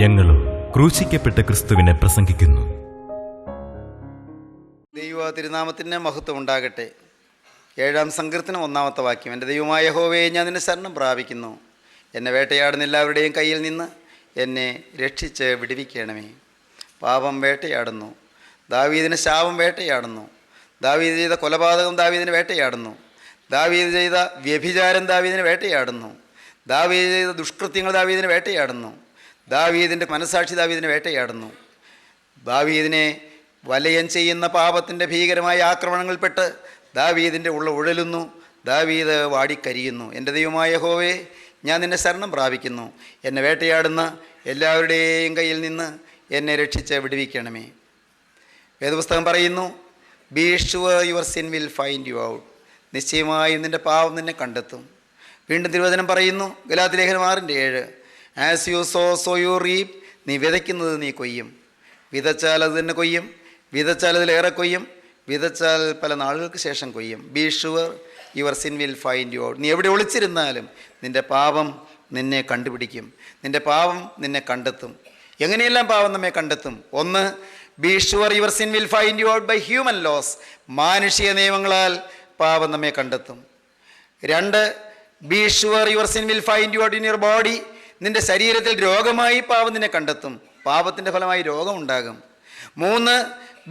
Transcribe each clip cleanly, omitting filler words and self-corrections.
ഞങ്ങളും ക്രൂശിക്കപ്പെട്ട ക്രിസ്തുവിനെ പ്രസംഗിക്കുന്നു. ദൈവ തിരുനാമത്തിന് മഹത്വം ഉണ്ടാകട്ടെ. 7-ാം സങ്കീർത്തനം 1-ാമത്തെ വാക്യം. എൻ്റെ ദൈവമായ യഹോവയെ ഞാൻ നിന്നെ ശരണം പ്രാപിക്കുന്നു. എന്നെ വേട്ടയാടുന്ന എല്ലാവരുടെയും കയ്യിൽ നിന്ന് എന്നെ രക്ഷിച്ച് വിടുവിക്കണമേ. പാപം വേട്ടയാടുന്നു, ദാവീദിന് ശാപം വേട്ടയാടുന്നു. ദാവീദ് ചെയ്ത കൊലപാതകം ദാവീദിന് വേട്ടയാടുന്നു. ദാവീദ് ചെയ്ത വ്യഭിചാരം ദാവീദിന് വേട്ടയാടുന്നു. ദാവീദ് ചെയ്ത ദുഷ്കൃത്യങ്ങൾ ദാവീദിന് വേട്ടയാടുന്നു. ദാവീദിൻ്റെ മനസാക്ഷി ദാവീദിനെ വേട്ടയാടുന്നു. ദാവീദിനെ വലയം ചെയ്യുന്ന പാപത്തിൻ്റെ ഭീകരമായ ആക്രമണങ്ങളിൽപ്പെട്ട് ദാവീദിൻ്റെ ഉള്ള ഉഴലുന്നു. ദാവീദ് വാടിക്കരിയുന്നു. എൻ്റെ ദൈവമായ യഹോവേ, ഞാൻ നിന്നെ ശരണം പ്രാപിക്കുന്നു. എന്നെ വേട്ടയാടുന്ന എല്ലാവരുടെയും കയ്യിൽ നിന്ന് എന്നെ രക്ഷിച്ച് വിടുവിക്കണമേ. വേദപുസ്തകം പറയുന്നു, be sure your sin will find you out. നിശ്ചയമായും നിൻ്റെ പാപം നിന്നെ കണ്ടെത്തും. വീണ്ടും തിരുവചനം പറയുന്നു, ഗലാത്യലേഖനം 6:7, as you sow you reap. നീ വിതയ്ക്കുന്നത് നീ കൊയ്യും. വിതച്ചാൽ അത് തന്നെ കൊയ്യും, വിതച്ചാൽ അതിലേറെ കൊയ്യും, വിതച്ചാൽ പല നാളുകൾക്ക് ശേഷം കൊയ്യും. Be sure your sin will find you out. നീ എവിടെ ഒളിച്ചിരുന്നാലും നിൻ്റെ പാപം നിന്നെ കണ്ടുപിടിക്കും, നിൻ്റെ പാപം നിന്നെ കണ്ടെത്തും. എങ്ങനെയെല്ലാം പാപം നമ്മെ കണ്ടെത്തും? 1, be sure your sin will find you out by human laws. മാനുഷിക നിയമങ്ങളാൽ പാപം നമ്മെ കണ്ടെത്തും. 2, be sure your sin will find you out in your body. നിൻ്റെ ശരീരത്തിൽ രോഗമായി പാപം നിന്നെ കണ്ടെത്തും, പാപത്തിൻ്റെ ഫലമായി രോഗമുണ്ടാകും. 3,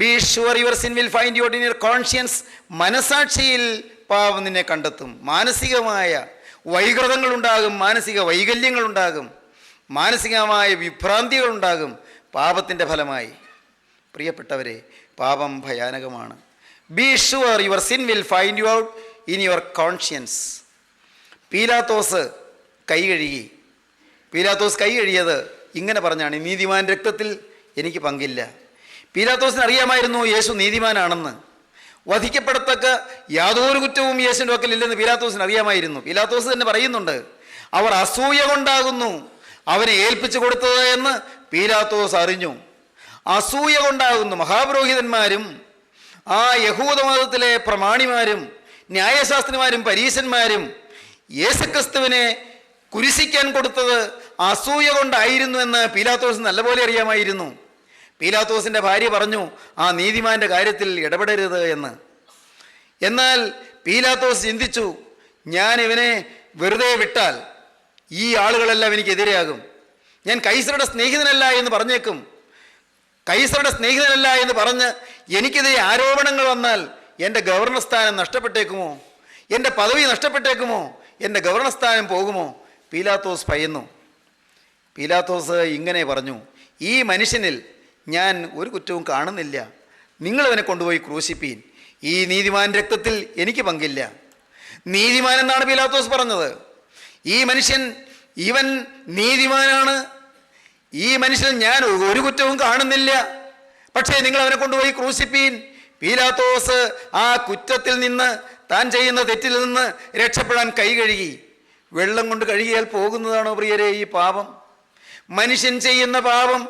be sure your sin will find you out in your conscience. മനസാക്ഷിയിൽ പാപം നിന്നെ കണ്ടെത്തും. മാനസികമായ വൈകൃതങ്ങളുണ്ടാകും, മാനസിക വൈകല്യങ്ങളുണ്ടാകും, മാനസികമായ വിഭ്രാന്തികളുണ്ടാകും പാപത്തിൻ്റെ ഫലമായി. പ്രിയപ്പെട്ടവരെ, പാപം ഭയാനകമാണ്. Be sure your sin will find you out in your conscience. പീലാത്തോസ് കൈ കഴുകി. പീലാത്തോസ് കൈ കഴുകിയത് ഇങ്ങനെ പറഞ്ഞാണ്, നീതിമാൻ രക്തത്തിൽ എനിക്ക് പങ്കില്ല. പീലാത്തോസിന് അറിയാമായിരുന്നു യേശു നീതിമാനാണെന്ന്. വധിക്കപ്പെടത്തക്ക യാതൊരു കുറ്റവും യേശുവിൻ്റെ പക്കലില്ലെന്ന് പീലാത്തോസിന് അറിയാമായിരുന്നു. പീലാത്തോസ് തന്നെ പറയുന്നുണ്ട്, അവർ അസൂയ കൊണ്ടാകുന്നു അവനെ ഏൽപ്പിച്ചു കൊടുത്തത് എന്ന് പീലാത്തോസ് അറിഞ്ഞു. അസൂയ കൊണ്ടാകുന്നു. മഹാപുരോഹിതന്മാരും ആ യഹൂദ മതത്തിലെ പ്രമാണിമാരും ന്യായശാസ്ത്രിമാരും പരീശന്മാരും യേശുക്രിസ്തുവിനെ കുരിശിക്കാൻ കൊടുത്തത് അസൂയ കൊണ്ടായിരുന്നു എന്ന് പീലാത്തോസ് നല്ലപോലെ അറിയാമായിരുന്നു. പീലാത്തോസിൻ്റെ ഭാര്യ പറഞ്ഞു, ആ നീതിമാൻ്റെ കാര്യത്തിൽ ഇടപെടരുത് എന്ന്. എന്നാൽ പീലാത്തോസ് ചിന്തിച്ചു, ഞാൻ ഇവനെ വെറുതെ വിട്ടാൽ ഈ ആളുകളെല്ലാം എനിക്കെതിരെയാകും. ഞാൻ കൈസറുടെ സ്നേഹിതനല്ല എന്ന് പറഞ്ഞേക്കും. കൈസറുടെ സ്നേഹിതനല്ല എന്ന് പറഞ്ഞ് എനിക്കെതിരെ ആരോപണങ്ങൾ വന്നാൽ എൻ്റെ ഗവർണർ സ്ഥാനം നഷ്ടപ്പെട്ടേക്കുമോ, എൻ്റെ പദവി നഷ്ടപ്പെട്ടേക്കുമോ, എൻ്റെ ഗവർണർ സ്ഥാനം പോകുമോ? പീലാത്തോസ് ഭയന്നു. പീലാത്തോസ് ഇങ്ങനെ പറഞ്ഞു, ഈ മനുഷ്യനിൽ ഞാൻ ഒരു കുറ്റവും കാണുന്നില്ല, നിങ്ങളവനെ കൊണ്ടുപോയി ക്രൂശിപ്പീൻ. ഈ നീതിമാൻ രക്തത്തിൽ എനിക്ക് പങ്കില്ല. നീതിമാൻ എന്നാണ് പീലാത്തോസ് പറഞ്ഞത്. ഈ മനുഷ്യൻ, ഇവൻ നീതിമാനാണ്, ഈ മനുഷ്യൻ ഞാൻ ഒരു കുറ്റവും കാണുന്നില്ല, പക്ഷേ നിങ്ങൾ അവനെ കൊണ്ടുപോയി ക്രൂശിപ്പീൻ. പീലാത്തോസ് ആ കുറ്റത്തിൽ നിന്ന്, താൻ ചെയ്യുന്ന തെറ്റിൽ നിന്ന് രക്ഷപ്പെടാൻ കൈ കഴുകി. വെള്ളം കൊണ്ട് കഴുകിയാൽ പോകുന്നതാണോ പ്രിയരെ ഈ പാപം? മനുഷ്യൻ ചെയ്യുന്ന പാപം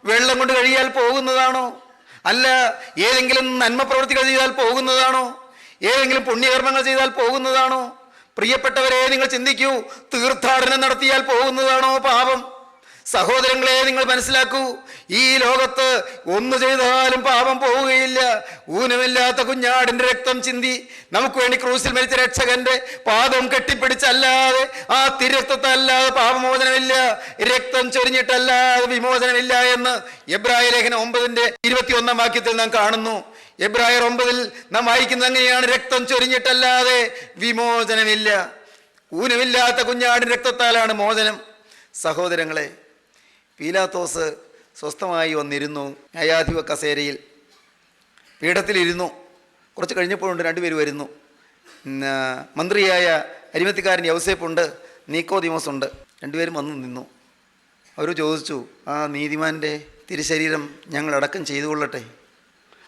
വെള്ളം കൊണ്ട് കഴുകിയാൽ പോകുന്നതാണോ? അല്ല, ഏതെങ്കിലും നന്മ പ്രവൃത്തികൾ ചെയ്താൽ പോകുന്നതാണോ? ഏതെങ്കിലും പുണ്യകർമ്മങ്ങൾ ചെയ്താൽ പോകുന്നതാണോ? പ്രിയപ്പെട്ടവരെ, നിങ്ങൾ ചിന്തിക്കൂ, തീർത്ഥാടനം നടത്തിയാൽ പോകുന്നതാണോ പാപം? സഹോദരങ്ങളെ, നിങ്ങൾ മനസ്സിലാക്കൂ, ഈ ലോകത്ത് ഒന്ന് ചെയ്താലും പാപം പോവുകയില്ല. ഊനമില്ലാത്ത കുഞ്ഞാടിൻ്റെ രക്തം ചിന്തി നമുക്ക് വേണ്ടി ക്രൂസിൽ മരിച്ച രക്ഷകന്റെ പാദം കെട്ടിപ്പിടിച്ചല്ലാതെ, ആ തിരക്തത്തല്ലാതെ പാപമോചനമില്ല, രക്തം ചൊരിഞ്ഞിട്ടല്ലാതെ വിമോചനമില്ല എന്ന് എബ്രായ ലേഖനം 9:21 വാക്യത്തിൽ നാം കാണുന്നു. എബ്രായർ 9 നാം വായിക്കുന്നത് അങ്ങനെയാണ്, രക്തം ചൊരിഞ്ഞിട്ടല്ലാതെ വിമോചനമില്ല. ഊനമില്ലാത്ത കുഞ്ഞാടിൻ്റെ രക്തത്താലാണ് മോചനം. സഹോദരങ്ങളെ, പീലാത്തോസ് സ്വസ്ഥമായി വന്നിരുന്നു. ന്യായാധിപ കസേരയിൽ പീഠത്തിലിരുന്നു. കുറച്ച് കഴിഞ്ഞപ്പോഴുണ്ട് രണ്ടുപേർ വരുന്നു. മന്ത്രിയായ അരിമത്തിക്കാരൻ യൗസേപ്പുണ്ട്, നീക്കോദിമോസ് ഉണ്ട്. രണ്ടുപേരും വന്നു നിന്നു. അവർ ചോദിച്ചു, ആ നീതിമാൻ്റെ തിരുശരീരം ഞങ്ങൾ അടക്കം ചെയ്തു കൊള്ളട്ടെ?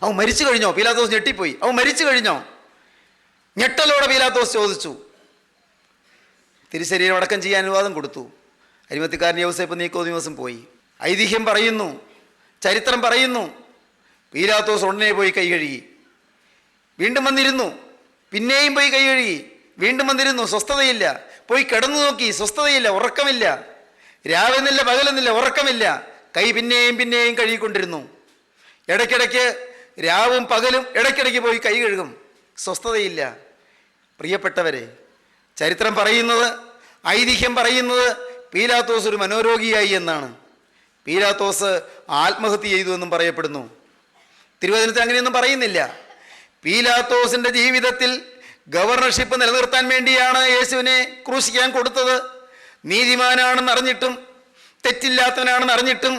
അവൻ മരിച്ചു കഴിഞ്ഞോ? പീലാത്തോസ് ഞെട്ടിപ്പോയി. അവൻ മരിച്ചു കഴിഞ്ഞോ? ഞെട്ടലോടെ പീലാത്തോസ് ചോദിച്ചു. തിരുശരീരം അടക്കം ചെയ്യാൻ അനുവാദം കൊടുത്തു. അരിമത്തിക്കാരൻ യൗസേപ്പ് നീക്കോദിമോസും പോയി. ഐതിഹ്യം പറയുന്നു, ചരിത്രം പറയുന്നു, പീലാത്തോസ് ഉടനെ പോയി കൈ കഴുകി. വീണ്ടും വന്നിരുന്നു. പിന്നെയും പോയി കൈ കഴുകി. വീണ്ടും വന്നിരുന്നു. സ്വസ്ഥതയില്ല. പോയി കിടന്നു നോക്കി. സ്വസ്ഥതയില്ല, ഉറക്കമില്ല. രാവെന്നില്ല, പകലെന്നില്ല, ഉറക്കമില്ല. കൈ പിന്നെയും പിന്നെയും കഴുകിക്കൊണ്ടിരുന്നു. ഇടയ്ക്കിടയ്ക്ക് രാവും പകലും ഇടയ്ക്കിടയ്ക്ക് പോയി കൈ കഴുകും. സ്വസ്ഥതയില്ല. പ്രിയപ്പെട്ടവരെ, ചരിത്രം പറയുന്നത്, ഐതിഹ്യം പറയുന്നത് പീലാത്തോസ് ഒരു മനോരോഗിയായി എന്നാണ്. പീലാത്തോസ് ആത്മഹത്യ ചെയ്തു എന്നും പറയപ്പെടുന്നു. തിരുവചനത്തിൽ അങ്ങനെയൊന്നും പറയുന്നില്ല. പീലാത്തോസിൻ്റെ ജീവിതത്തിൽ ഗവർണർഷിപ്പ് നിലനിർത്താൻ വേണ്ടിയാണ് യേശുവിനെ ക്രൂശിക്കാൻ കൊടുത്തത്. നീതിമാനാണെന്ന് അറിഞ്ഞിട്ടും, തെറ്റില്ലാത്തവനാണെന്ന് അറിഞ്ഞിട്ടും,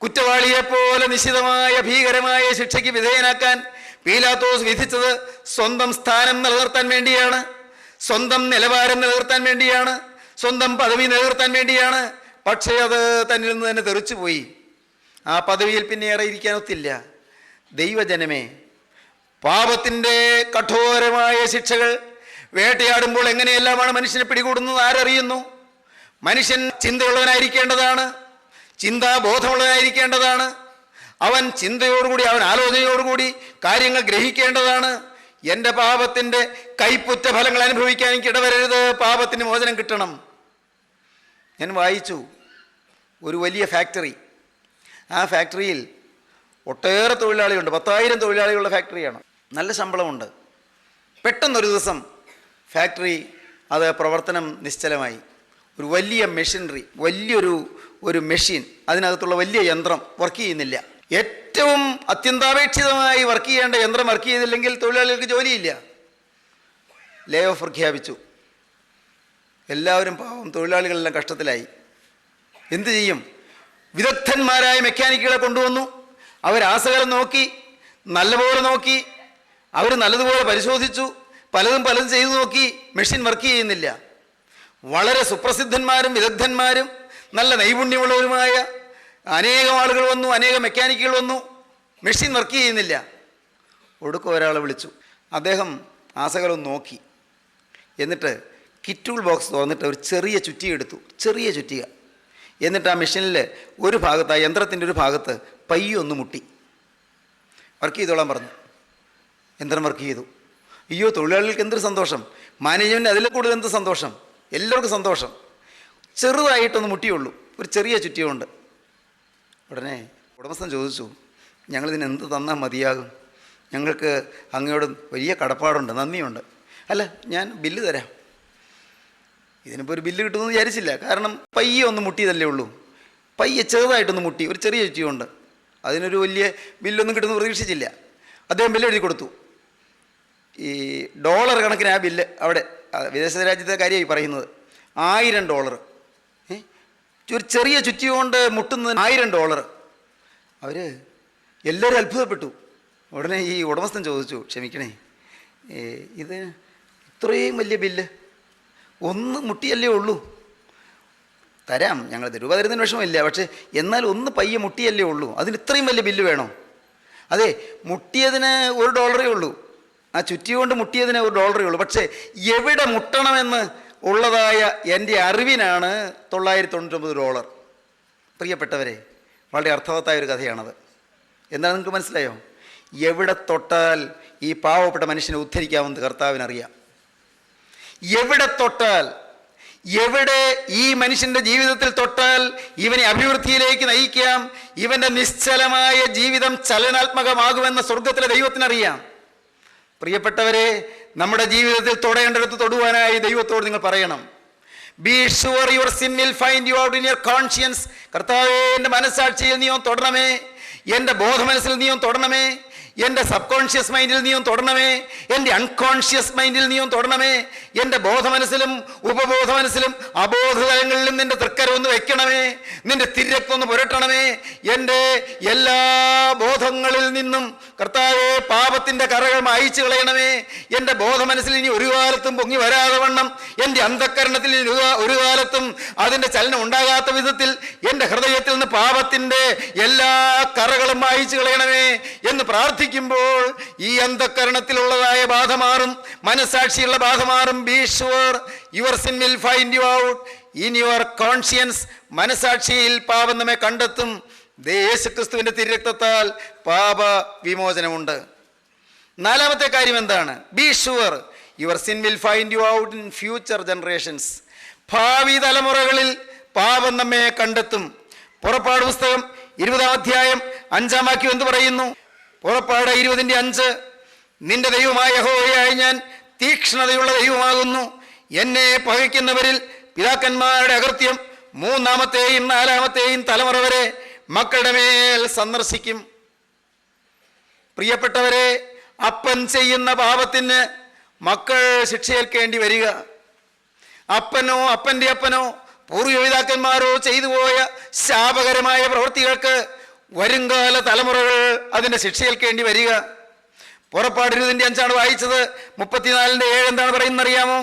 കുറ്റവാളിയെപ്പോലെ നിശ്ചിതമായ ഭീകരമായ ശിക്ഷയ്ക്ക് വിധേയനാക്കാൻ പീലാത്തോസ് വിധിച്ചത് സ്വന്തം സ്ഥാനം നിലനിർത്താൻ വേണ്ടിയാണ്, സ്വന്തം നിലവാരം നിലനിർത്താൻ വേണ്ടിയാണ്, സ്വന്തം പദവി നിലനിർത്താൻ വേണ്ടിയാണ്. പക്ഷേ അത് തന്നിൽ നിന്ന് തന്നെ തെറിച്ചുപോയി. ആ പദവിയിൽ പിന്നെ ഏറെ ഇരിക്കാനൊത്തില്ല. ദൈവജനമേ, പാപത്തിൻ്റെ കഠോരമായ ശിക്ഷകൾ വേട്ടയാടുമ്പോൾ എങ്ങനെയെല്ലാമാണ് മനുഷ്യനെ പിടികൂടുന്നത് ആരറിയുന്നു? മനുഷ്യൻ ചിന്തയുള്ളവനായിരിക്കേണ്ടതാണ്, ചിന്താബോധമുള്ളവനായിരിക്കേണ്ടതാണ്. അവൻ ചിന്തയോടുകൂടി, അവൻ ആലോചനയോടുകൂടി കാര്യങ്ങൾ ഗ്രഹിക്കേണ്ടതാണ്. എൻ്റെ പാപത്തിൻ്റെ കൈപ്പുറ്റ ഫലങ്ങൾ അനുഭവിക്കാൻ എനിക്ക് ഇടവരരുത്. പാപത്തിന് മോചനം കിട്ടണം. ഞാൻ വായിച്ചു, ഒരു വലിയ ഫാക്ടറി, ആ ഫാക്ടറിയിൽ ഒട്ടേറെ തൊഴിലാളികളുണ്ട്. 10,000 തൊഴിലാളികളുടെ ഫാക്ടറിയാണ്. നല്ല ശമ്പളമുണ്ട്. പെട്ടെന്നൊരു ദിവസം ഫാക്ടറി അത് പ്രവർത്തനം നിശ്ചലമായി. ഒരു വലിയ മെഷീനറി, ഒരു മെഷീൻ, അതിനകത്തുള്ള വലിയ യന്ത്രം വർക്ക് ചെയ്യുന്നില്ല. ഏറ്റവും അത്യന്താപേക്ഷിതമായി വർക്ക് ചെയ്യേണ്ട യന്ത്രം വർക്ക് ചെയ്തില്ലെങ്കിൽ തൊഴിലാളികൾക്ക് ജോലിയില്ല. ലേ ഓഫ് പ്രഖ്യാപിച്ചു. എല്ലാവരും പാവം, തൊഴിലാളികളെല്ലാം കഷ്ടത്തിലായി. എന്തു ചെയ്യും? വിദഗ്ധന്മാരായ മെക്കാനിക്കുകളെ കൊണ്ടുവന്നു. അവർ ആസകലം നോക്കി, നല്ലപോലെ നോക്കി, അവർ നല്ലതുപോലെ പരിശോധിച്ചു, പലതും ചെയ്തു നോക്കി. മെഷീൻ വർക്ക് ചെയ്യുന്നില്ല. വളരെ സുപ്രസിദ്ധന്മാരും വിദഗ്ധന്മാരും നല്ല നൈപുണ്യമുള്ളവരുമായ അനേകം ആളുകൾ വന്നു, അനേകം മെക്കാനിക്കുകൾ വന്നു. മെഷീൻ വർക്ക് ചെയ്യുന്നില്ല. ഒടുക്കം ഒരാളെ വിളിച്ചു. അദ്ദേഹം ആസകലം നോക്കി. എന്നിട്ട് കിറ്റൂൾ ബോക്സ് തുറന്നിട്ട് ഒരു ചെറിയ ചുറ്റിക എടുത്തു, ചെറിയ ചുറ്റിക. എന്നിട്ട് ആ മെഷീനിൽ ഒരു ഭാഗത്ത്, ആ യന്ത്രത്തിൻ്റെ ഒരു ഭാഗത്ത് പയ്യൊന്ന് മുട്ടി. വർക്ക് ചെയ്തോളാൻ പറഞ്ഞു. യന്ത്രം വർക്ക് ചെയ്തു. അയ്യോ, തൊഴിലാളികൾക്ക് എന്തൊരു സന്തോഷം! മാനേജ്മെൻറ്റ് അതിൽ കൂടുതൽ എന്ത് സന്തോഷം! എല്ലാവർക്കും സന്തോഷം. ചെറുതായിട്ടൊന്ന് മുട്ടിയുള്ളൂ, ഒരു ചെറിയ ചുറ്റിയുണ്ട്. ഉടനെ ഉടമസ്ഥൻ ചോദിച്ചു, ഞങ്ങളിതിന് എന്ത് തന്നാൽ മതിയാകും? ഞങ്ങൾക്ക് അങ്ങയോട് വലിയ കടപ്പാടുണ്ട്, നന്ദിയുണ്ട്. അല്ല, ഞാൻ ബില്ല് തരാം. ഇതിനിപ്പോൾ ഒരു ബില്ല് കിട്ടുമെന്ന് വിചാരിച്ചില്ല. കാരണം പയ്യെ ഒന്ന് മുട്ടിയതല്ലേ ഉള്ളൂ. പയ്യെ ചെറുതായിട്ടൊന്ന് മുട്ടി, ഒരു ചെറിയ ചുറ്റിയുണ്ട്. അതിനൊരു വലിയ ബില്ലൊന്നും കിട്ടുമെന്ന് പ്രതീക്ഷിച്ചില്ല. അദ്ദേഹം ബില്ല് എഴുതി കൊടുത്തു. ഈ ഡോളർ കണക്കിന് ആ ബില്ല്, അവിടെ വിദേശ രാജ്യത്തെ കാര്യമായി പറയുന്നത്, $1000. ഒരു ചെറിയ ചുറ്റി കൊണ്ട് മുട്ടുന്നതിന് $1000. അവർ എല്ലാവരും അത്ഭുതപ്പെട്ടു. ഉടനെ ഈ ഉടമസ്ഥൻ ചോദിച്ചു, ക്ഷമിക്കണേ, ഇത് ഇത്രയും വലിയ ബില്ല് ഒന്ന് മുട്ടിയല്ലേ ഉള്ളൂ? തരാം, ഞങ്ങൾ രൂപ തരുന്നതിന് വിഷമമില്ല, പക്ഷേ എന്നാൽ ഒന്ന് പയ്യെ മുട്ടിയല്ലേ ഉള്ളൂ, അതിന് ഇത്രയും വലിയ ബില്ല് വേണോ? അതെ, മുട്ടിയതിന് $1 ഉള്ളൂ. ആ ചുറ്റി കൊണ്ട് മുട്ടിയതിന് $1 ഉള്ളൂ. പക്ഷേ എവിടെ മുട്ടണമെന്ന് ഉള്ളതായ എൻ്റെ അറിവിനാണ് $999. പ്രിയപ്പെട്ടവരെ, വളരെ അർത്ഥവത്തായൊരു കഥയാണത്. എന്താണ് നിങ്ങൾക്ക് മനസ്സിലായോ? എവിടെ തൊട്ടാൽ ഈ പാവപ്പെട്ട മനുഷ്യനെ ഉദ്ധരിക്കാമെന്ന് കർത്താവിനറിയാം. എവിടെ തൊട്ടാൽ, എവിടെ ഈ മനുഷ്യൻ്റെ ജീവിതത്തിൽ തൊട്ടാൽ ഇവനെ അഭിവൃദ്ധിയിലേക്ക് നയിക്കാം, ഇവൻ്റെ നിശ്ചലമായ ജീവിതം ചലനാത്മകമാകുമെന്ന് സ്വർഗത്തിലെ ദൈവത്തിനറിയാം. പ്രിയപ്പെട്ടവരെ, നമ്മുടെ ജീവിതത്തിൽ തൊടേണ്ടടുത്ത് തൊടുവാനായി ദൈവത്തോട് നിങ്ങൾ പറയണം. Be sure your sin will find you out in your conscience. കർത്താവേ, എൻ്റെ മനസ്സാക്ഷിയിൽ നീ തൊടണമേ, എൻ്റെ ബോധമനസ്സിൽ നീ തൊടണമേ, എൻ്റെ സബ് കോൺഷ്യസ് മൈൻഡിൽ നീയും തൊടണമേ, എൻ്റെ അൺകോൺഷ്യസ് മൈൻഡിൽ നീയും തൊടണമേ, എൻ്റെ ബോധമനസ്സിലും ഉപബോധ മനസ്സിലും അബോധതലങ്ങളിലും നിൻ്റെ തൃക്കരം ഒന്ന് വെക്കണമേ, നിൻ്റെ തിരക്തം ഒന്ന് പുരട്ടണമേ. എൻ്റെ എല്ലാ ബോധങ്ങളിൽ നിന്നും കർത്താവേ പാപത്തിൻ്റെ കറകൾ മായിച്ചു കളയണമേ. എൻ്റെ ബോധമനസ്സിൽ ഇനി ഒരു കാലത്തും പൊങ്ങി വരാതെ വണ്ണം, എൻ്റെ അന്ധക്കരണത്തിൽ ഒരു കാലത്തും അതിൻ്റെ ചലനം ഉണ്ടാകാത്ത വിധത്തിൽ എൻ്റെ ഹൃദയത്തിൽ നിന്ന് പാപത്തിൻ്റെ എല്ലാ കറകളും മായിച്ചു കളയണമേ എന്ന് പ്രാർത്ഥിക്കുമ്പോൾ ഈ അന്ധക്കരണത്തിലുള്ളതായ ബാധ മാറും, മനസാക്ഷിയുള്ള ബാധ മാറും. Be sure your sin will find you out in your conscience. മനസാക്ഷിയിൽ പാപം നമ്മെ കണ്ടെത്തും. യേശുക്രിസ്തുവിൻ്റെ തിരുരക്തത്താൽ പാപ വിമോചനമുണ്ട്. നാലാമത്തെ കാര്യം എന്താണ്? Be sure your sin will find you out in future generations. ഭാവി തലമുറകളിൽ പാപം നമ്മെ കണ്ടെത്തും. പുറപ്പാട് പുസ്തകം 20-ാം അധ്യായം 5-ാം വാക്യം എന്ത് പറയുന്നു? പുറപ്പാട് 20:5, നിന്റെ ദൈവമായ യഹോവയായ ഞാൻ തീക്ഷ്ണതയുള്ള ദൈവമാകുന്നു. എന്നെ പകയ്ക്കുന്നവരിൽ പിതാക്കന്മാരുടെ അകൃത്യം 3-ാമത്തെയും 4-ാമത്തെയും തലമുറ വരെ മക്കളുടെ മേൽ സന്ദർശിക്കും. പ്രിയപ്പെട്ടവരെ, അപ്പൻ ചെയ്യുന്ന പാപത്തിന് മക്കൾ ശിക്ഷയേൽക്കേണ്ടി വരിക. അപ്പനോ അപ്പൻ്റെ അപ്പനോ പൂർവ്വപിതാക്കന്മാരോ ചെയ്തു പോയ ശാപകരമായ പ്രവൃത്തികൾക്ക് വരുംകാല തലമുറകൾ അതിൻ്റെ ശിക്ഷയേൽക്കേണ്ടി വരിക. പുറപ്പാട് 20:5 വായിച്ചത്. 34:7 എന്താണ് പറയുന്നത് അറിയാമോ?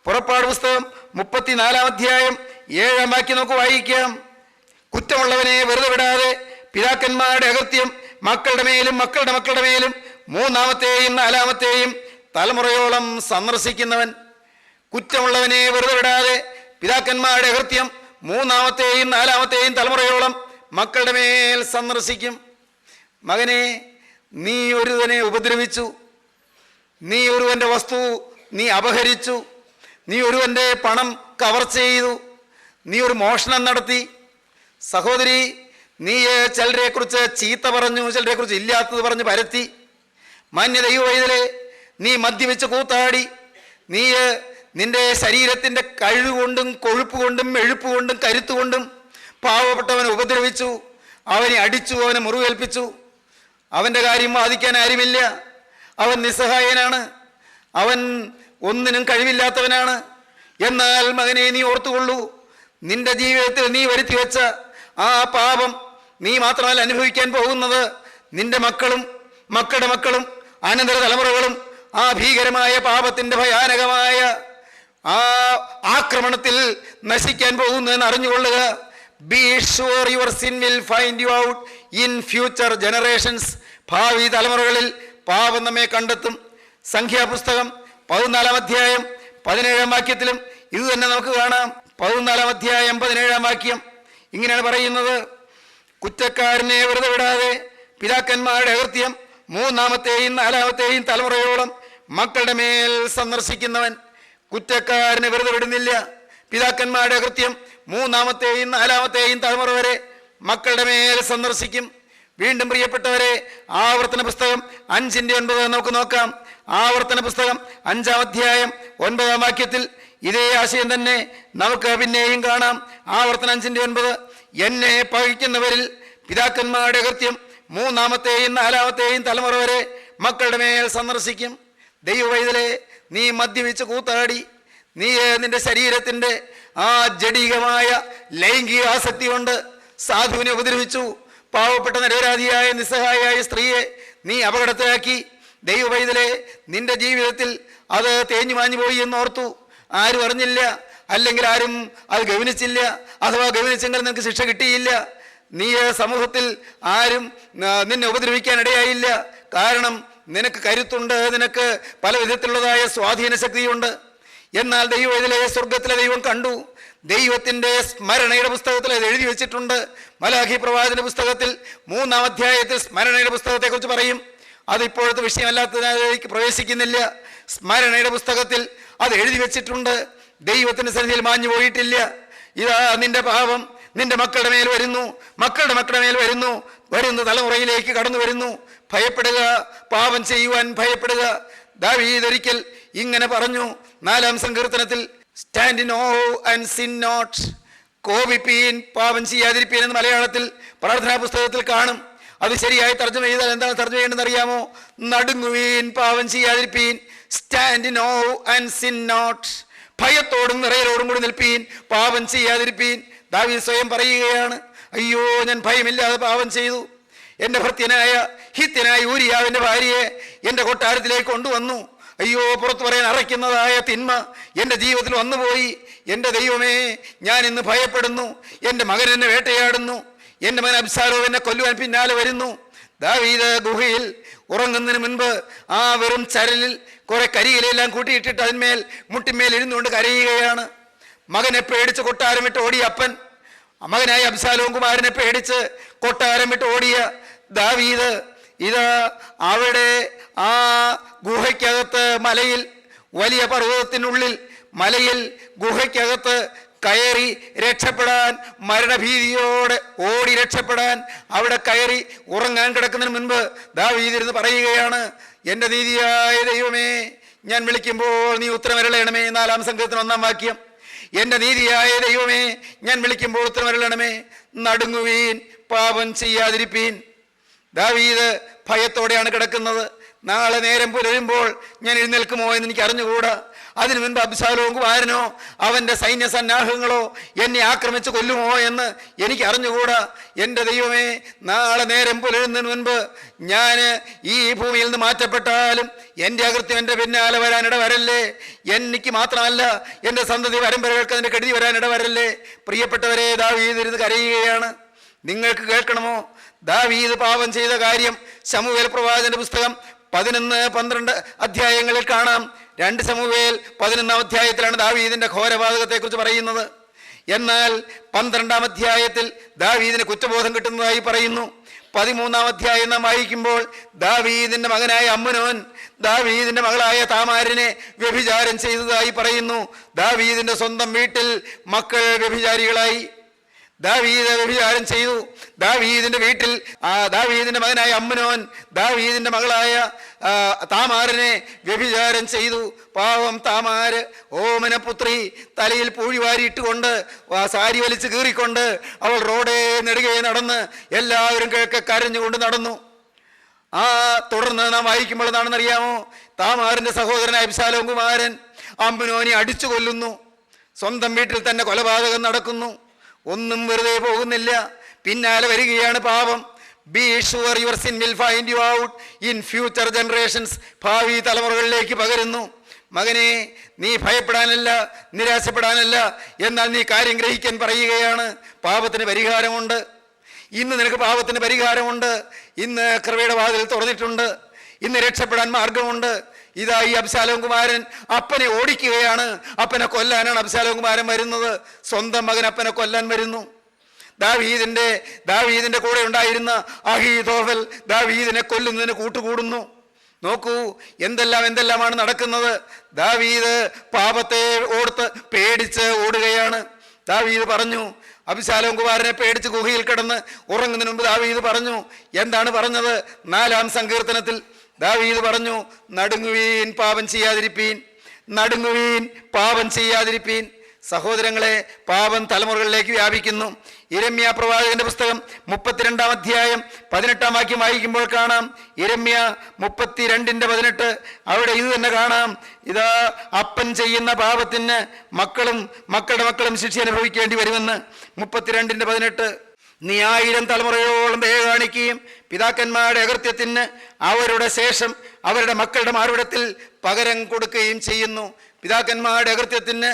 പുറപ്പാട് പുസ്തകം 34-ാം അധ്യായം 7-ാം വാക്യം നമുക്ക് വായിക്കാം. കുറ്റമുള്ളവനെ വെറുതെ വിടാതെ പിതാക്കന്മാരുടെ അകൃത്യം മക്കളുടെ മേലും മക്കളുടെ മക്കളുടെ മേലും 3-ാമത്തെയും 4-ാമത്തെയും തലമുറയോളം സന്ദർശിക്കുന്നവൻ. കുറ്റമുള്ളവനെ വെറുതെ വിടാതെ പിതാക്കന്മാരുടെ അകൃത്യം 3-ാമത്തെയും 4-ാമത്തെയും തലമുറയോളം മക്കളുടെ മേൽ സന്ദർശിക്കും. മകനെ, നീ ഒരുവനെ ഉപദ്രവിച്ചു, നീ ഒരുവൻ്റെ വസ്തു നീ അപഹരിച്ചു, നീ ഒരുവൻ്റെ പണം കവർച്ച ചെയ്തു, നീ ഒരു മോഷണം നടത്തി. സഹോദരി, നീ ചിലരെക്കുറിച്ച് ചീത്ത പറഞ്ഞു, ചിലരെക്കുറിച്ച് ഇല്ലാത്തത് പറഞ്ഞ് പരത്തി. മാന്യ ദൈവവൈതലേ, നീ മദ്യപിച്ച് കൂത്താടി, നീ നിന്റെ ശരീരത്തിൻ്റെ കഴിവുകൊണ്ടും കൊഴുപ്പ് കൊണ്ടും എഴുപ്പ് കൊണ്ടും കരുത്തുകൊണ്ടും പാവപ്പെട്ടവനെ ഉപദ്രവിച്ചു, അവനെ അടിച്ചു, അവനെ മുറിവേൽപ്പിച്ചു. അവൻ്റെ കാര്യം വാദിക്കാൻ ആരുമില്ല. അവൻ നിസ്സഹായനാണ്, അവൻ ഒന്നിനും കഴിവില്ലാത്തവനാണ്. എന്നാൽ മകനെ, നീ ഓർത്തുകൊള്ളൂ, നിന്റെ ജീവിതത്തിൽ നീ വരുത്തി വെച്ച ആ പാപം നീ മാത്രമല്ല അനുഭവിക്കാൻ പോകുന്നത്, നിന്റെ മക്കളും മക്കളുടെ മക്കളും അനന്തര തലമുറകളും ആ ഭീകരമായ പാപത്തിൻ്റെ ഭയാനകമായ ആ ആക്രമണത്തിൽ നശിക്കാൻ പോകുന്നു എന്ന് അറിഞ്ഞുകൊള്ളുക. Be sure your sin will find you out in future generations. ഭാവി തലമുറകളിൽ പാപം നമ്മെ കണ്ടെത്തും. സംഖ്യാപുസ്തകം 14-ാം അധ്യായം 17-ാം വാക്യത്തിലും ഇത് തന്നെ നമുക്ക് കാണാം. 14-ാം അധ്യായം 17-ാം വാക്യം ഇങ്ങനെയാണ് പറയുന്നത്: കുറ്റക്കാരനെ വെറുതെ വിടാതെ പിതാക്കന്മാരുടെ അകൃത്യം 3-ാമത്തെയും 4-ാമത്തെയും തലമുറയോളം മക്കളുടെ മേൽ സന്ദർശിക്കുന്നവൻ. കുറ്റക്കാരനെ വെറുതെ വിടുന്നില്ല. പിതാക്കന്മാരുടെ അകൃത്യം 3-ാമത്തെയും 4-ാമത്തെയും തലമുറ വരെ മക്കളുടെ മേൽ സന്ദർശിക്കും. വീണ്ടും പ്രിയപ്പെട്ടവരെ, ആവർത്തന പുസ്തകം 5:9 നമുക്ക് നോക്കാം. ആവർത്തന പുസ്തകം 5-ാം അധ്യായം 9-ാം വാക്യത്തിൽ ഇതേ ആശയം തന്നെ നമുക്ക് പിന്നെയും കാണാം. ആവർത്തനം 5:9: എന്നെ പഴിക്കുന്നവരിൽ പിതാക്കന്മാരുടെ കൃത്യം 3-ാമത്തെയും 4-ാമത്തെയും തലമുറ വരെ മക്കളുടെ മേൽ സന്ദർശിക്കും. ദൈവവൈതലേ, നീ മദ്യപിച്ച് കൂത്താടി, നീ നിന്റെ ശരീരത്തിൻ്റെ ആ ജഡികമായ ലൈംഗിക ആസക്തി കൊണ്ട് സാധുവിനെ ഉപദ്രവിച്ചു. പാവപ്പെട്ട നിരപരാധിയായ നിസ്സഹായായ സ്ത്രീയെ നീ അപകടത്തിലാക്കി. ദൈവവൈതലേ, നിന്റെ ജീവിതത്തിൽ അത് തേഞ്ഞു മാഞ്ഞു പോയി എന്നോർത്തു. ആരും അറിഞ്ഞില്ല, അല്ലെങ്കിൽ ആരും അത് ഗവനിച്ചില്ല. അഥവാ ഗവനിച്ചെങ്കിൽ നിനക്ക് ശിക്ഷ കിട്ടിയില്ല. നീ സമൂഹത്തിൽ ആരും നിന്നെ ഉപദ്രവിക്കാൻ ഇടയായില്ല. കാരണം നിനക്ക് കരുത്തുണ്ട്, നിനക്ക് പല വിധത്തിലുള്ളതായ സ്വാധീന ശക്തിയുണ്ട്. എന്നാൽ ദൈവത്തിലെ സ്വർഗത്തിലെ ദൈവം കണ്ടു. ദൈവത്തിൻ്റെ സ്മരണയുടെ പുസ്തകത്തിൽ അത് എഴുതി വെച്ചിട്ടുണ്ട്. മലാഖി പ്രവാചകന്റെ പുസ്തകത്തിൽ 3-ാം അധ്യായത്തിൽ സ്മരണയുടെ പുസ്തകത്തെക്കുറിച്ച് പറയും. അതിപ്പോഴത്തെ വിഷയമല്ലാത്തതിലേക്ക് പ്രവേശിക്കുന്നില്ല. സ്മരണയുടെ പുസ്തകത്തിൽ അത് എഴുതി വെച്ചിട്ടുണ്ട്. ദൈവത്തിൻ്റെ സന്നിധിയിൽ മാഞ്ഞു പോയിട്ടില്ല. ഇതാ നിന്റെ പാപം നിന്റെ മക്കളുടെ മേൽ വരുന്നു, മക്കളുടെ മക്കളുടെ മേൽ വരുന്നു, വരുന്ന തലമുറയിലേക്ക് കടന്നു വരുന്നു. ഭയപ്പെടുക, പാപം ചെയ്യുവാൻ ഭയപ്പെടുക. ദാവീദ് ഒരിക്കൽ ഇങ്ങനെ പറഞ്ഞു 4-ാം സങ്കീർത്തനത്തിൽ: stand in awe and sin not. കോപിപ്പീൻ, പാപം ചെയ്യാതിരിപ്പീൻ എന്ന് മലയാളത്തിൽ പ്രാർത്ഥനാ പുസ്തകത്തിൽ കാണും. അത് ശരിയായി തർജ്ജമ ചെയ്താൽ എന്താണ് തർജ്ജമ ചെയ്യേണ്ടതെന്ന് അറിയാമോ? നടുങ്ങുവീൻ, പാപം ചെയ്യാതിരിപ്പീൻ. Stand in awe and sin not. ഭയത്തോടും വിറയലോടും കൂടി നിൽപ്പീൻ, പാപം ചെയ്യാതിരിപ്പീൻ. ദാവീദ് സ്വയം പറയുകയാണ്: അയ്യോ, ഞാൻ ഭയമില്ലാതെ പാപം ചെയ്തു. എൻ്റെ ഭൃത്യനായ ഹിത്യനായ ഊരിയാവിൻ്റെ ഭാര്യയെ എൻ്റെ കൊട്ടാരത്തിലേക്ക് കൊണ്ടുവന്നു. അയ്യോ, പുറത്തു പറയാൻ അറയ്ക്കുന്നതായ തിന്മ എൻ്റെ ജീവിതത്തിൽ വന്നുപോയി. എൻ്റെ ദൈവമേ, ഞാൻ ഇന്ന് ഭയപ്പെടുന്നു. എൻ്റെ മകൻ എന്നെ വേട്ടയാടുന്നു. എൻ്റെ മകൻ അബ്ശാലോം എന്നെ കൊല്ലുവാൻ പിന്നാലെ വരുന്നു. ദാവീദ് ഗുഹയിൽ ഉറങ്ങുന്നതിന് മുൻപ് ആ വെറും ചരലിൽ കുറെ കരിയിലെല്ലാം കൂട്ടിയിട്ടിട്ട് അതിന്മേൽ മുട്ടിന്മേൽ ഇരുന്നുകൊണ്ട് കരയുകയാണ്. മകനെ പേടിച്ച് കൊട്ടാരം വിട്ട് ഓടിയ അപ്പൻ, മകനായ അബ്ശാലോം കുമാരനെ പേടിച്ച് കൊട്ടാരം വിട്ട് ഓടിയ ദാവീദ് ഇതാ അവിടെ ആ ഗുഹയ്ക്കകത്ത്, മലയിൽ, വലിയ പർവ്വതത്തിനുള്ളിൽ മലയിൽ ഗുഹയ്ക്കകത്ത് കയറി രക്ഷപ്പെടാൻ, മരണഭീതിയോടെ ഓടി രക്ഷപ്പെടാൻ അവിടെ കയറി ഉറങ്ങാൻ കിടക്കുന്നതിന് മുൻപ് ദാവീദിരുന്ന് പറയുകയാണ്: എൻ്റെ നീതിയായ ദൈവമേ, ഞാൻ വിളിക്കുമ്പോൾ നീ ഉത്തരമരുളണമേ. 4-ാം സങ്കീർത്തനം 1-ാം വാക്യം: എൻ്റെ നീതിയായ ദൈവമേ, ഞാൻ വിളിക്കുമ്പോൾ ഉത്തരമരുളണമേ. നടുങ്ങുവീൻ, പാപം ചെയ്യാതിരിപ്പീൻ. ദാവീദ് ഭയത്തോടെയാണ് കിടക്കുന്നത്. നാളെ നേരം പുലരുമ്പോൾ ഞാൻ എഴുന്നേൽക്കുമോ എന്ന് എനിക്ക് അറിഞ്ഞുകൂടാ. അതിനു മുൻപ് അബ്ശാലോം കുമാരനോ അവൻ്റെ സൈന്യ സന്നാഹങ്ങളോ എന്നെ ആക്രമിച്ച് കൊല്ലുമോ എന്ന് എനിക്ക് അറിഞ്ഞുകൂടാ. എൻ്റെ ദൈവമേ, നാളെ നേരം പുലരുന്നതിന് മുൻപ് ഞാൻ ഈ ഭൂമിയിൽ നിന്ന് മാറ്റപ്പെട്ടാലും എൻ്റെ അകൃത്യം എൻ്റെ പിന്നാലെ വരാനിട വരല്ലേ. എനിക്ക് മാത്രമല്ല, എൻ്റെ സന്തതി പരമ്പരകൾക്ക് അതിൻ്റെ കെടുതി വരാനിട വരല്ലേ. പ്രിയപ്പെട്ടവരെ, ദാവീദ് ഇരുന്ന് കരയുകയാണ്. നിങ്ങൾക്ക് കേൾക്കണമോ? ദാവീദ് പാപം ചെയ്ത കാര്യം ശമൂവേൽ പ്രവാചകന്റെ പുസ്തകം 11-12 അധ്യായങ്ങളിൽ കാണാം. 2 ശമൂവേൽ 11-ാം അധ്യായത്തിലാണ് ദാവീദിന്റെ ഘോരപാതകത്തെക്കുറിച്ച് പറയുന്നത്. എന്നാൽ 12-ാം അധ്യായത്തിൽ ദാവീദിന് കുറ്റബോധം കിട്ടുന്നതായി പറയുന്നു. 13-ാം അധ്യായം നാം വായിക്കുമ്പോൾ ദാവീദിന്റെ മകനായ അമ്മുനോൻ ദാവീദിന്റെ മകളായ താമാരിനെ വ്യഭിചാരം ചെയ്തതായി പറയുന്നു. ദാവീദിന്റെ സ്വന്തം വീട്ടിൽ മക്കൾ വ്യഭിചാരികളായി. ദാവീദ് വ്യഭിചാരം ചെയ്തു. ദാവീദിന്റെ വീട്ടിൽ ദാവീദിന്റെ മകനായ അമ്നോൻ ദാവീദിന്റെ മകളായ താമാറിനെ വ്യഭിചാരം ചെയ്തു. പാവം താമാര് ഓമനപുത്രി തലയിൽ പൂഴി വാരിയിട്ടുകൊണ്ട് സാരി വലിച്ച് കീറിക്കൊണ്ട് അവൾ റോഡേ നെടുകെ നടന്ന് എല്ലാവരും കിഴക്കെ കരഞ്ഞുകൊണ്ട് നടന്നു. തുടർന്ന് നാം വായിക്കുമ്പോൾ എന്താണെന്നറിയാമോ? താമാറിന്റെ സഹോദരനായ അബ്ശാലോം കുമാരൻ അമ്നോനെ അടിച്ചു കൊല്ലുന്നു. സ്വന്തം വീട്ടിൽ തന്നെ കൊലപാതകം നടക്കുന്നു. ഒന്നും വെറുതെ പോകുന്നില്ല, പിന്നാലെ വരികയാണ് പാപം. Be sure your sin will find you out in future generations. ഭാവി തലമുറകളിലേക്ക് പകരുന്നു. മകനെ, നീ ഭയപ്പെടാനല്ല, നിരാശപ്പെടാനല്ല, എന്നാൽ നീ കാര്യം ഗ്രഹിക്കാൻ പറയുകയാണ്. പാപത്തിന് പരിഹാരമുണ്ട്. ഇന്ന് നിനക്ക് പാപത്തിന് പരിഹാരമുണ്ട്. ഇന്ന് കൃപയുടെ വാതിൽ തുറന്നിട്ടുണ്ട്. ഇന്ന് രക്ഷപ്പെടാൻ മാർഗമുണ്ട്. ഇതാ ഈ അബ്ശാലോം കുമാരൻ അപ്പനെ ഓടിക്കുകയാണ്. അപ്പനെ കൊല്ലാനാണ് അബ്ശാലോം കുമാരൻ വരുന്നത്. സ്വന്തം മകൻ അപ്പനെ കൊല്ലാൻ വരുന്നു. ദാവീദിന്റെ കൂടെ ഉണ്ടായിരുന്ന അഹീതോഫൽ ദാവീദിനെ കൊല്ലുന്നതിന് കൂട്ടുകൂടുന്നു. നോക്കൂ എന്തെല്ലാമാണ് നടക്കുന്നത്. ദാവീദ് പാപത്തെ ഓർത്ത് പേടിച്ച് ഓടുകയാണ്. ദാവീദ് പറഞ്ഞു, അബ്ശാലോം കുമാരനെ പേടിച്ച് ഗുഹയിൽ കിടന്ന് ഉറങ്ങുന്നതിന് മുമ്പ് ദാവീദ് പറഞ്ഞു. എന്താണ് പറഞ്ഞത്? 4-ാം സങ്കീർത്തനത്തിൽ ദാവീദ് പറഞ്ഞു, നടുങ്ങുവീൻ, പാപം ചെയ്യാതിരിപ്പീൻ, നടുങ്ങുവീൻ, പാപം ചെയ്യാതിരിപ്പീൻ. സഹോദരങ്ങളെ, പാപം തലമുറകളിലേക്ക് വ്യാപിക്കുന്നു. യിരെമ്യാ പ്രവാചകന്റെ പുസ്തകം 32-ാം അധ്യായം 18-ാം വാക്യം വായിക്കുമ്പോൾ കാണാം. യിരെമ്യാ 32:18 അവിടെ ഇത് തന്നെ കാണാം. ഇതാ, അപ്പൻ ചെയ്യുന്ന പാപത്തിന് മക്കളും മക്കളുടെ മക്കളും ശിക്ഷ അനുഭവിക്കേണ്ടി വരുമെന്ന്. 32:18 നീ 1000 തലമുറയോളം ദയ കാണിക്കുകയും പിതാക്കന്മാരുടെ അകൃത്യത്തിന് അവരുടെ ശേഷം അവരുടെ മക്കളുടെ മാർവിടത്തിൽ പകരം കൊടുക്കുകയും ചെയ്യുന്നു. പിതാക്കന്മാരുടെ അകൃത്യത്തിന്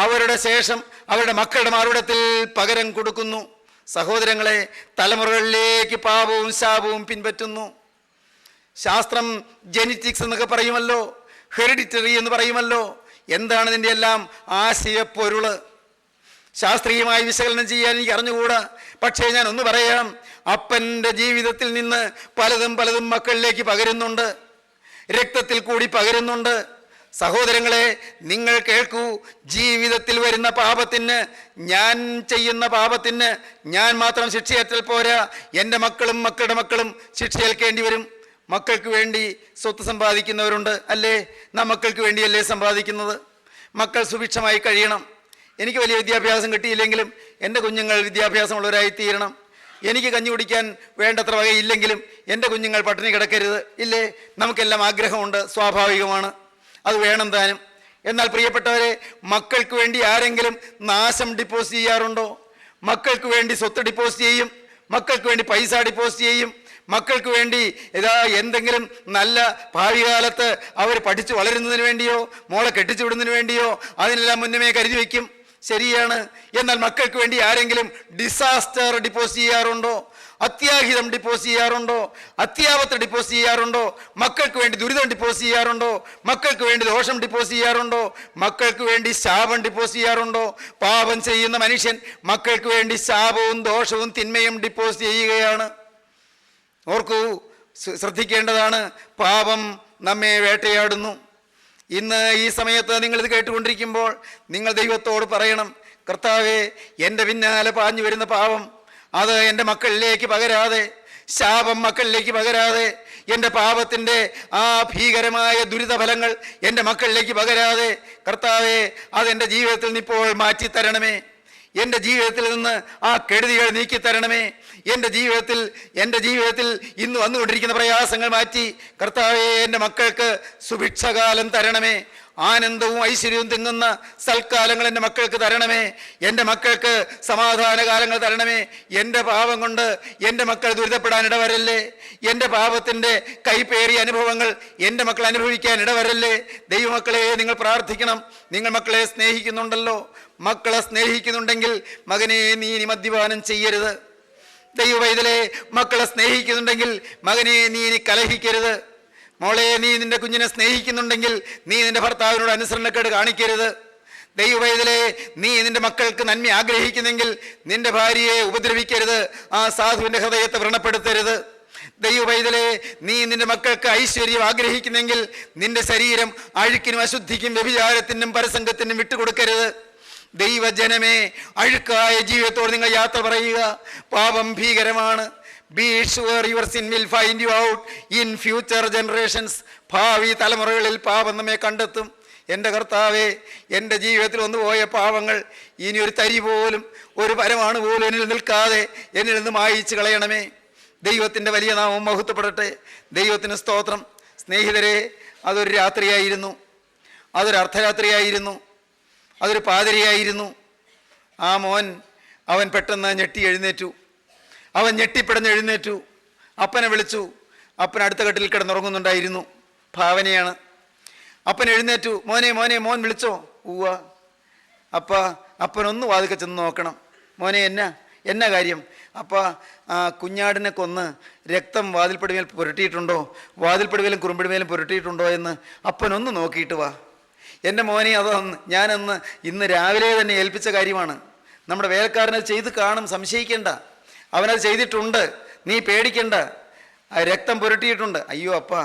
അവരുടെ ശേഷം അവരുടെ മക്കളുടെ മാർവിടത്തിൽ പകരം കൊടുക്കുന്നു. സഹോദരങ്ങളെ, തലമുറകളിലേക്ക് പാപവും ശാപവും പിൻപറ്റുന്നു. ശാസ്ത്രം ജെനറ്റിക്സ് എന്നൊക്കെ പറയുമല്ലോ, ഹെറിഡിറ്ററി എന്ന് പറയുമല്ലോ. എന്താണ് ഇതിൻ്റെ എല്ലാം ആശയപ്പൊരുള്? ശാസ്ത്രീയമായി വിശകലനം ചെയ്യാൻ എനിക്ക് അറിഞ്ഞുകൂടാ. പക്ഷേ ഞാൻ ഒന്ന് പറയാം, അപ്പൻ്റെ ജീവിതത്തിൽ നിന്ന് പലതും മക്കളിലേക്ക് പകരുന്നുണ്ട്, രക്തത്തിൽ കൂടി പകരുന്നുണ്ട്. സഹോദരങ്ങളെ, നിങ്ങൾ കേൾക്കൂ. ജീവിതത്തിൽ വരുന്ന പാപത്തിന്, ഞാൻ ചെയ്യുന്ന പാപത്തിന് ഞാൻ മാത്രം ശിക്ഷയേറ്റാൽ പോരാ, എൻ്റെ മക്കളും മക്കളുടെ മക്കളും ശിക്ഷയേൽക്കേണ്ടി വരും. മക്കൾക്ക് വേണ്ടി സ്വത്ത് സമ്പാദിക്കുന്നവരുണ്ട് അല്ലേ? നാം മക്കൾക്ക് വേണ്ടിയല്ലേ സമ്പാദിക്കുന്നത്? മക്കൾ സുഭിക്ഷമായി കഴിയണം. എനിക്ക് വലിയ വിദ്യാഭ്യാസം കിട്ടിയില്ലെങ്കിലും എൻ്റെ കുഞ്ഞുങ്ങൾ വിദ്യാഭ്യാസമുള്ളവരായി തീരണം. എനിക്ക് കഞ്ഞി കുടിക്കാൻ വേണ്ടത്ര വകയില്ലെങ്കിലും എൻ്റെ കുഞ്ഞുങ്ങൾ പട്ടിണി കിടക്കരുത്, ഇല്ലേ? നമുക്കെല്ലാം ആഗ്രഹമുണ്ട്, സ്വാഭാവികമാണ്, അത് വേണം താനും. എന്നാൽ പ്രിയപ്പെട്ടവരെ, മക്കൾക്ക് വേണ്ടി ആരെങ്കിലും നാശം ഡിപ്പോസിറ്റ് ചെയ്യാറുണ്ടോ? മക്കൾക്ക് വേണ്ടി സ്വത്ത് ഡിപ്പോസിറ്റ് ചെയ്യും, മക്കൾക്ക് വേണ്ടി പൈസ ഡിപ്പോസിറ്റ് ചെയ്യും, മക്കൾക്ക് വേണ്ടി എന്തെങ്കിലും നല്ല ഭാവി കാലത്ത് അവർ പഠിച്ചു വളരുന്നതിന് വേണ്ടിയോ മോളെ കെട്ടിച്ചു വിടുന്നതിന് വേണ്ടിയോ അതിനെല്ലാം മുന്നമേ കരുതി വയ്ക്കും. ശരിയാണ്. എന്നാൽ മക്കൾക്ക് വേണ്ടി ആരെങ്കിലും ഡിസാസ്റ്റർ ഡിപ്പോസിറ്റ് ചെയ്യാറുണ്ടോ? അത്യാഹിതം ഡിപ്പോസിറ്റ് ചെയ്യാറുണ്ടോ? അത്യാപത്ത് ഡിപ്പോസിറ്റ് ചെയ്യാറുണ്ടോ? മക്കൾക്ക് വേണ്ടി ദുരിതം ഡിപ്പോസിറ്റ് ചെയ്യാറുണ്ടോ? മക്കൾക്ക് വേണ്ടി ദോഷം ഡിപ്പോസിറ്റ് ചെയ്യാറുണ്ടോ? മക്കൾക്ക് വേണ്ടി ശാപം ഡിപ്പോസിറ്റ് ചെയ്യാറുണ്ടോ? പാപം ചെയ്യുന്ന മനുഷ്യൻ മക്കൾക്ക് വേണ്ടി ശാപവും ദോഷവും തിന്മയും ഡിപ്പോസിറ്റ് ചെയ്യുകയാണ്. ഓർക്കൂ, ശ്രദ്ധിക്കേണ്ടതാണ്. പാപം നമ്മെ വേട്ടയാടുന്നു. ഇന്ന് ഈ സമയത്ത് നിങ്ങളിത് കേട്ടുകൊണ്ടിരിക്കുമ്പോൾ നിങ്ങൾ ദൈവത്തോട് പറയണം, കർത്താവേ, എൻ്റെ പിന്നാലെ പാഞ്ഞു വരുന്ന പാപം അത് എൻ്റെ മക്കളിലേക്ക് പകരാതെ, ശാപം മക്കളിലേക്ക് പകരാതെ, എൻ്റെ പാപത്തിൻ്റെ ആ ഭീകരമായ ദുരിതഫലങ്ങൾ എൻ്റെ മക്കളിലേക്ക് പകരാതെ, കർത്താവേ, അതെൻ്റെ ജീവിതത്തിൽ നിന്ന് ഇപ്പോൾ മാറ്റിത്തരണമേ. എൻ്റെ ജീവിതത്തിൽ നിന്ന് ആ കെടുതികൾ നീക്കിത്തരണമേ. എൻ്റെ ജീവിതത്തിൽ ഇന്ന് വന്നുകൊണ്ടിരിക്കുന്ന പ്രയാസങ്ങൾ മാറ്റി കർത്താവേ, എൻ്റെ മക്കൾക്ക് സുഭിക്ഷകാലം തരണമേ. ആനന്ദവും ഐശ്വര്യവും തിങ്ങുന്ന സൽക്കാലങ്ങൾ എൻ്റെ മക്കൾക്ക് തരണമേ. എൻ്റെ മക്കൾക്ക് സമാധാന കാലങ്ങൾ തരണമേ. എൻ്റെ പാപം കൊണ്ട് എൻ്റെ മക്കൾ ദുരിതപ്പെടാൻ ഇടവരല്ലേ. എൻ്റെ പാപത്തിൻ്റെ കൈപ്പേറിയ അനുഭവങ്ങൾ എൻ്റെ മക്കൾ അനുഭവിക്കാൻ ഇടവരല്ലേ. ദൈവമക്കളെ, നിങ്ങൾ പ്രാർത്ഥിക്കണം. നിങ്ങൾ മക്കളെ സ്നേഹിക്കുന്നുണ്ടല്ലോ. മക്കളെ സ്നേഹിക്കുന്നുണ്ടെങ്കിൽ മകനെ, നീ ഇനി മദ്യപാനം ചെയ്യരുത്. ദൈവവൈതലേ, മക്കളെ സ്നേഹിക്കുന്നുണ്ടെങ്കിൽ മകനെ, നീ ഇനി കലഹിക്കരുത്. മോളെ, നീ നിന്റെ കുഞ്ഞിനെ സ്നേഹിക്കുന്നുണ്ടെങ്കിൽ നീ നിന്റെ ഭർത്താവിനോട് അനുസരണക്കേട് കാണിക്കരുത്. ദൈവവൈതലേ, നീ നിന്റെ മക്കൾക്ക് നന്മ ആഗ്രഹിക്കുന്നെങ്കിൽ നിന്റെ ഭാര്യയെ ഉപദ്രവിക്കരുത്. ആ സാധുവിൻ്റെ ഹൃദയത്തെ വ്രണപ്പെടുത്തരുത്. ദൈവവൈതലേ, നീ നിന്റെ മക്കൾക്ക് ഐശ്വര്യം ആഗ്രഹിക്കുന്നെങ്കിൽ നിന്റെ ശരീരം അഴുക്കിനും അശുദ്ധിക്കും വ്യഭിചാരത്തിനും പരസംഗത്തിനും വിട്ടുകൊടുക്കരുത്. ദൈവജനമേ, അഴുക്കായ ജീവിതത്തോട് നിങ്ങൾ യാത്ര പറയുക. പാപം ഭീകരമാണ്. Be sure your sin will find you out in future generations. ഭാവി തലമുറകളിൽ പാപം നമ്മെ കണ്ടെത്തും. എൻ്റെ കർത്താവേ, എൻ്റെ ജീവിതത്തിൽ വന്നു പോയ പാപങ്ങൾ ഇനി ഒരു തരി പോലും, ഒരു പരമാണു പോലും എന്നിൽ നിൽക്കാതെ എന്നിൽ നിന്ന് മായിച്ച് കളയണമേ. ദൈവത്തിൻ്റെ വലിയ നാമം മഹത്വപ്പെടട്ടെ. ദൈവത്തിന് സ്തോത്രം. സ്നേഹിതരെ, അതൊരു രാത്രിയായിരുന്നു, അതൊരു അർദ്ധരാത്രിയായിരുന്നു, അതൊരു പാതിരയായിരുന്നു. ആ മോൻ അവൻ പെട്ടെന്ന് ഞെട്ടി എഴുന്നേറ്റു. അവൻ ഞെട്ടിപ്പിടഞ്ഞ് എഴുന്നേറ്റു. അപ്പനെ വിളിച്ചു. അപ്പൻ അടുത്ത കട്ടിൽ കിടന്നുറങ്ങുന്നുണ്ടായിരുന്നു. ഭാവനയാണ്. അപ്പൻ എഴുന്നേറ്റു. മോനെ മോനെ, മോൻ വിളിച്ചോ? ഉവ്വ. അപ്പനൊന്ന് വാതിൽക്ക ചെന്ന് നോക്കണം. മോനെ, എന്നാ കാര്യം? കുഞ്ഞാടിനെ കൊന്ന് രക്തം വാതിൽപ്പടിമേൽ പുരട്ടിയിട്ടുണ്ടോ, വാതിൽപ്പടിമേലും കുറുമ്പടിമേലും പുരട്ടിയിട്ടുണ്ടോ എന്ന് അപ്പനൊന്ന് നോക്കിയിട്ട് വാ. എൻ്റെ മോനെ, ഞാനന്ന് ഇന്ന് രാവിലെ തന്നെ ഏൽപ്പിച്ച കാര്യമാണ്. നമ്മുടെ വേലക്കാരനത് ചെയ്ത് കാണും, സംശയിക്കേണ്ട. അവനത് ചെയ്തിട്ടുണ്ട്, നീ പേടിക്കണ്ട. രക്തം പുരട്ടിയിട്ടുണ്ട്. അയ്യോ അപ്പാ,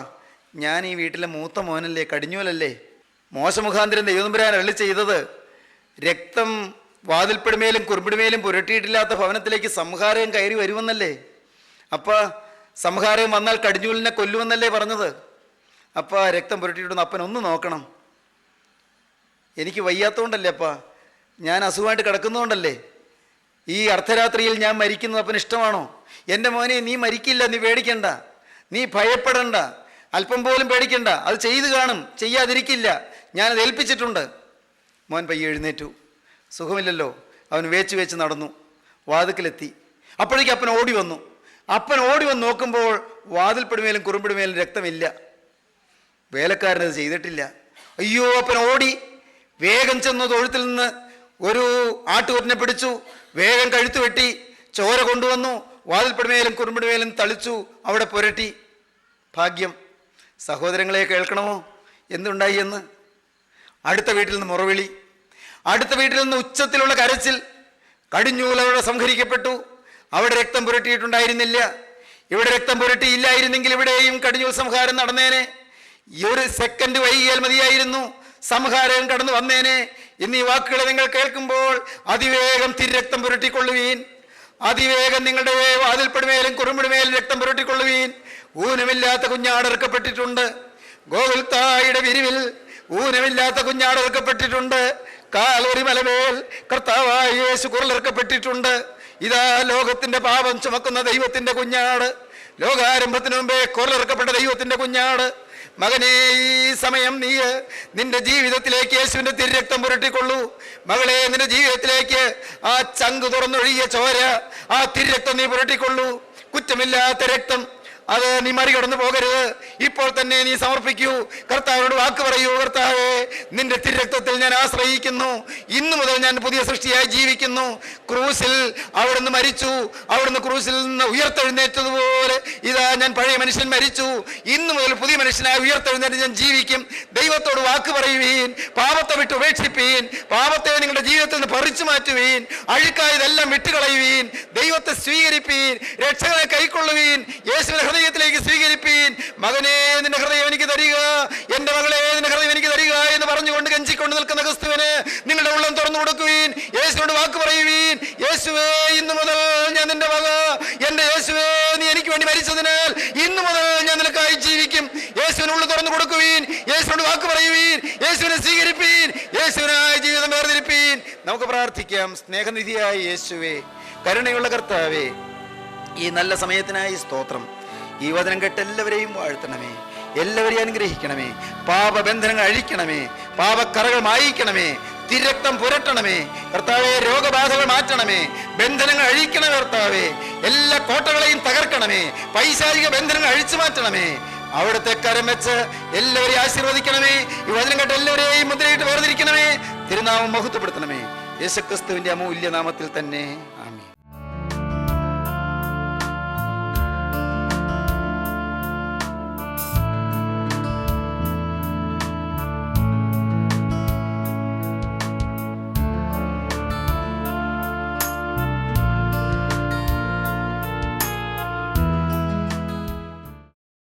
ഞാൻ ഈ വീട്ടിലെ മൂത്ത മോനല്ലേ, കടിഞ്ഞൂലല്ലേ. മോശമുഖാന്തരം ദൈവതമ്പുരാൻ അരുളി ചെയ്തത് രക്തം വാതിൽപ്പടിമേലും കുറുമ്പിടിമേലും പുരട്ടിയിട്ടില്ലാത്ത ഭവനത്തിലേക്ക് സംഹാരം കയറി വരുമെന്നല്ലേ. സംഹാരം വന്നാൽ കടിഞ്ഞൂലിനെ കൊല്ലുമെന്നല്ലേ പറഞ്ഞത്. രക്തം പുരട്ടിയിട്ടുണ്ടെന്ന് അപ്പനൊന്ന് നോക്കണം. എനിക്ക് വയ്യാത്തതുകൊണ്ടല്ലേ അപ്പാ, ഞാൻ അസുഖമായിട്ട് കിടക്കുന്നതുകൊണ്ടല്ലേ. ഈ അർദ്ധരാത്രിയിൽ ഞാൻ മരിക്കുന്നത് അപ്പന് ഇഷ്ടമാണോ? എൻ്റെ മോനെ, നീ മരിക്കില്ല, നീ പേടിക്കണ്ട, നീ ഭയപ്പെടണ്ട, അല്പം പോലും പേടിക്കണ്ട. അത് ചെയ്തു കാണും, ചെയ്യാതിരിക്കില്ല. ഞാനത് ഏൽപ്പിച്ചിട്ടുണ്ട്. മോൻ പയ്യെ എഴുന്നേറ്റു. സുഖമില്ലല്ലോ. അവൻ വേച്ച് നടന്നു. വാതിൽക്കലെത്തി. അപ്പോഴേക്കും അപ്പൻ ഓടി വന്നു. അപ്പൻ ഓടി വന്ന് നോക്കുമ്പോൾ വാതിൽപ്പടിമേലും കുറുമ്പിടിമേലും രക്തമില്ല. വേലക്കാരനത് ചെയ്തിട്ടില്ല. അയ്യോ, അപ്പൻ ഓടി വേഗം ചെന്നു തൊഴുത്തിൽ നിന്ന് ഒരു ആട്ടുകൊറ്റനെ പിടിച്ചു. വേഗം കഴുത്ത് വെട്ടി ചോര കൊണ്ടുവന്നു. വാതിൽപ്പടിമേലും കുറുമ്പിടിമേലും തളിച്ചു, അവിടെ പുരട്ടി. ഭാഗ്യം. സഹോദരങ്ങളെ, കേൾക്കണമോ എന്തുണ്ടായി എന്ന്? അടുത്ത വീട്ടിൽ നിന്ന് മുറവിളി, അടുത്ത വീട്ടിൽ നിന്ന് ഉച്ചത്തിലുള്ള കരച്ചിൽ. കടിഞ്ഞൂൽ അവിടെ സംഹരിക്കപ്പെട്ടു. അവിടെ രക്തം പുരട്ടിയിട്ടുണ്ടായിരുന്നില്ല. ഇവിടെ രക്തം പുരട്ടിയില്ലായിരുന്നെങ്കിൽ ഇവിടെയും കടിഞ്ഞൂൽ സംഹാരം നടന്നേനെ. ഈ ഒരു സെക്കൻഡ് വൈകിയാൽ മതിയായിരുന്നു, സംഹാരം കടന്നു വന്നേനെ. ഇന്ന് ഈ വാക്കുകളെ നിങ്ങൾ കേൾക്കുമ്പോൾ അതിവേഗം തിരക്തം പുരട്ടിക്കൊള്ളുവീൻ. അതിവേഗം നിങ്ങളുടെ വാതിൽപ്പടിമേലും കുറുമ്പിടിമേലും രക്തം പുരട്ടിക്കൊള്ളുവീൻ. ഊനമില്ലാത്ത കുഞ്ഞാടിറക്കപ്പെട്ടിട്ടുണ്ട്. ഗോകുൽത്തായുടെ വിരിവിൽ ഊനമില്ലാത്ത കുഞ്ഞാടിറക്കപ്പെട്ടിട്ടുണ്ട്. കാൽവരി മലമേൽ കർത്താവായ യേശു കുരലിറക്കപ്പെട്ടിട്ടുണ്ട്. ഇതാ ലോകത്തിന്റെ പാപം ചുമക്കുന്ന ദൈവത്തിന്റെ കുഞ്ഞാട്, ലോകാരംഭത്തിന് മുമ്പേ കുരലിറക്കപ്പെട്ട ദൈവത്തിന്റെ കുഞ്ഞാട്. മകനെ, ഈ സമയം നീ നിന്റെ ജീവിതത്തിലേക്ക് യേശുവിന്റെ തിരക്തം പുരട്ടിക്കൊള്ളൂ. മകളെ, നിന്റെ ജീവിതത്തിലേക്ക് ആ ചങ്ക് തുറന്നൊഴുകിയ ചോര, ആ തിരക്തം നീ പുരട്ടിക്കൊള്ളൂ. കുറ്റമില്ലാത്ത രക്തം, അത് നീ മറികടന്നു പോകരുത്. ഇപ്പോൾ തന്നെ നീ സമർപ്പിക്കൂ. കർത്താവിനോട് വാക്ക് പറയൂ, കർത്താവേ, നിന്റെ തിരക്തത്തിൽ ഞാൻ ആശ്രയിക്കുന്നു. ഇന്നു മുതൽ ഞാൻ പുതിയ സൃഷ്ടിയായി ജീവിക്കുന്നു. ക്രൂസിൽ അവിടുന്ന് മരിച്ചു, അവിടുന്ന് ക്രൂസിൽ നിന്ന് ഉയർത്തെഴുന്നേറ്റതുപോലെ ഇതാ ഞാൻ പഴയ മനുഷ്യൻ മരിച്ചു. ഇന്നു മുതൽ പുതിയ മനുഷ്യനായി ഉയർത്തെഴുന്നേറ്റ് ഞാൻ ജീവിക്കും. ദൈവത്തോട് വാക്ക് പറയുവീൻ. പാപത്തെ വിട്ട് ഉപേക്ഷിപ്പീൻ. പാപത്തെ നിങ്ങളുടെ ജീവിതത്തിൽ നിന്ന് പറിച്ചു മാറ്റുവീൻ. അഴുക്കായതെല്ലാം വിട്ടുകളയുവീൻ. ദൈവത്തെ സ്വീകരിപ്പീൻ. രക്ഷകനെ കൈക്കൊള്ളുവീൻ. യേശുവിനെ ഹൃദയത്തിലേക്ക് സ്വീകരിപ്പീൻ. മകനെ, നിന്റെ ഹൃദയം എനിക്ക് തരിക, എൻ്റെ മകളെ, നിന്റെ ഹൃദയം എനിക്ക് തരിക എന്ന് പറഞ്ഞുകൊണ്ട് കഞ്ചിക്കൊണ്ട് നിൽക്കുന്ന ക്രിസ്തുവിന് നിങ്ങളുടെ ഉള്ളം തുറന്നു കൊടുക്കുവീൻ. യേശുവിനോട് വാക്ക് പറയുവീൻ. യേശുവേ, ഇന്നു മുതൽ ഞാൻ നിന്റെ മക. എൻ്റെ യേശുവേ, നീ എനിക്ക് വേണ്ടി മരിച്ചതിനാൽ ഇന്നു മുതൽ ഞാൻ നിനക്കായി ജീവിക്കും. യേശുവിന് ഉള്ളിൽ തുറന്നു കൊടുക്കുവീൻ. യേശുവിനോട് വാക്ക് പറയുവീൻ. യേശുവിനെ സ്വീകരിപ്പീൻ. യേശുവിനായി ജീവിതം വേർതിരിപ്പീൻ. നമുക്ക് പ്രാർത്ഥിക്കാം. സ്നേഹനിധിയായ യേശുവേ, കരുണയുള്ള കർത്താവേ, ഈ നല്ല സമയത്തിനായി സ്തോത്രം. ഈ വചനം കേട്ട് എല്ലാവരെയും വാഴ്ത്തണമേ, എല്ലാവരെയും അനുഗ്രഹിക്കണമേ. പാപബന്ധനങ്ങൾ അഴിക്കണമേ, പാപക്കറകൾ മായിക്കണമേ, തിരക്തം പുരട്ടണമേ കർത്താവേ. രോഗബാധകൾ മാറ്റണമേ, ബന്ധനങ്ങൾ അഴിക്കണമേ കർത്താവേ. എല്ലാ കോട്ടകളെയും തകർക്കണമേ, പൈശാചിക ബന്ധനങ്ങൾ അഴിച്ചു മാറ്റണമേ. അവിടുത്തെ കരം വെച്ച് എല്ലാവരെയും ആശീർവദിക്കണമേ. ഈ വചനം കേട്ട് എല്ലാവരെയും മുദ്രയിട്ട് വേർതിരിക്കണമേ. തിരുനാമം മഹത്വപ്പെടുത്തണമേ. യേശുക്രിസ്തുവിന്റെ അമൂല്യ നാമത്തിൽ തന്നെ.